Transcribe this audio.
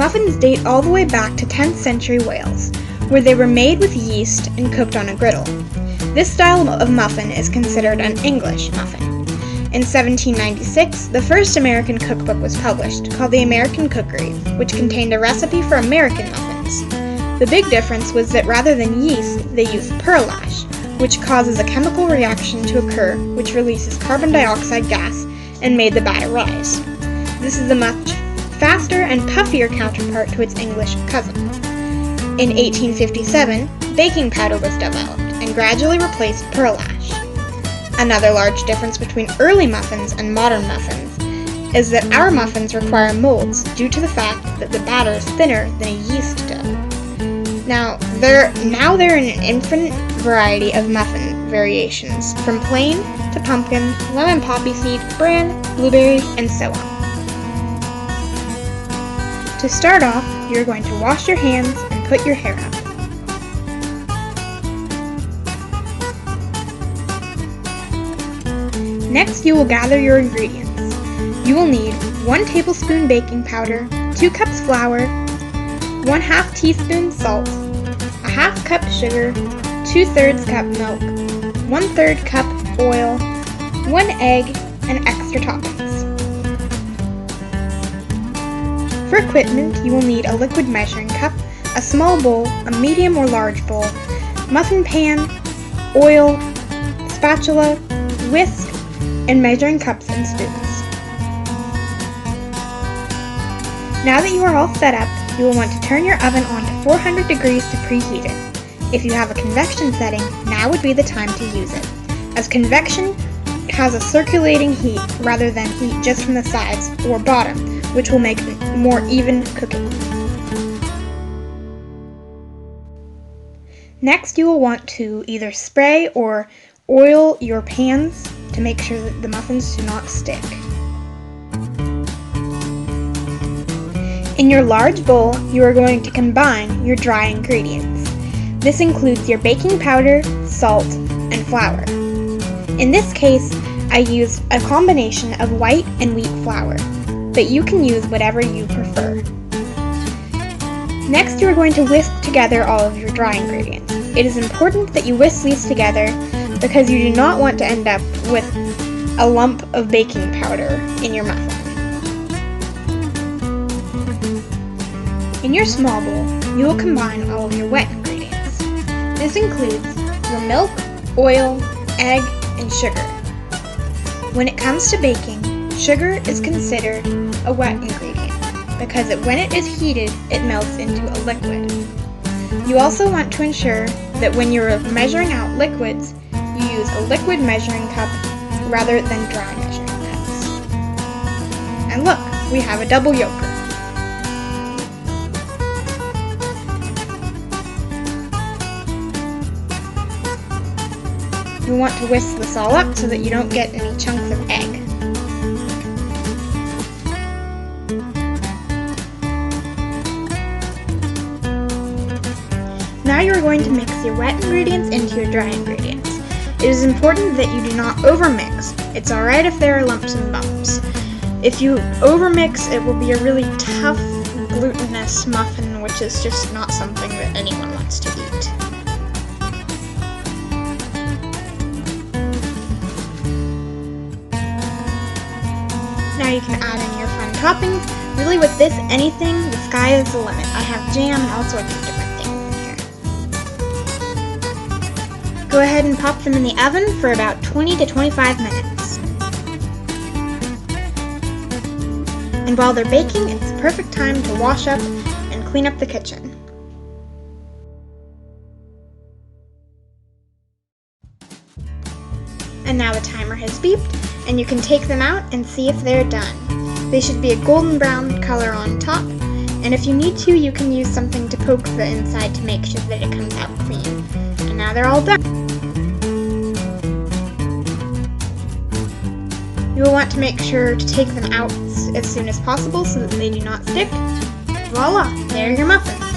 Muffins date all the way back to 10th century Wales, where they were made with yeast and cooked on a griddle. This style of muffin is considered an English muffin. In 1796, the first American cookbook was published, called The American Cookery, which contained a recipe for American muffins. The big difference was that rather than yeast, they used pearl ash, which causes a chemical reaction to occur which releases carbon dioxide gas and made the batter rise. This is a much faster and puffier counterpart to its English cousin. In 1857, baking powder was developed and gradually replaced pearl ash. Another large difference between early muffins and modern muffins is that our muffins require molds due to the fact that the batter is thinner than a yeast dough. Now there are an infinite variety of muffin variations, from plain to pumpkin, lemon poppy seed, bran, blueberry, and so on. To start off, you're going to wash your hands and put your hair up. Next, you will gather your ingredients. You will need 1 tablespoon baking powder, 2 cups flour, 1/2 teaspoon salt, a 1/2 cup sugar, 2/3 cup milk, 1/3 cup oil, 1 egg, and extra toppings. For equipment, you will need a liquid measuring cup, a small bowl, a medium or large bowl, muffin pan, oil, spatula, whisk, and measuring cups and spoons. Now that you are all set up, you will want to turn your oven on to 400 degrees to preheat it. If you have a convection setting, now would be the time to use it, as convection has a circulating heat rather than heat just from the sides or bottom, which will make more even cooking. Next, you will want to either spray or oil your pans to make sure that the muffins do not stick. In your large bowl, you are going to combine your dry ingredients. This includes your baking powder, salt, and flour. In this case, I used a combination of white and wheat flour, but you can use whatever you prefer. Next, you are going to whisk together all of your dry ingredients. It is important that you whisk these together because you do not want to end up with a lump of baking powder in your muffin. In your small bowl, you will combine all of your wet ingredients. This includes your milk, oil, egg, and sugar. When it comes to baking, sugar is considered a wet ingredient because when it is heated, it melts into a liquid. You also want to ensure that when you're measuring out liquids, you use a liquid measuring cup rather than dry measuring cups. And look, we have a double yolker. You want to whisk this all up so that you don't get any chunks of egg. Now you are going to mix your wet ingredients into your dry ingredients. It is important that you do not overmix. It's alright if there are lumps and bumps. If you overmix, it will be a really tough, glutinous muffin, which is just not something that anyone wants to eat. Now you can add in your fun toppings. Really with this, anything, the sky is the limit. I have jam and all sorts of different things in here. Go ahead and pop them in the oven for about 20 to 25 minutes. And while they're baking, it's the perfect time to wash up and clean up the kitchen. And now the timer has beeped, and you can take them out and see if they're done. They should be a golden brown color on top, and if you need to, you can use something to poke the inside to make sure that it comes out clean. And now they're all done. You will want to make sure to take them out as soon as possible so that they do not stick. Voila! There are your muffins.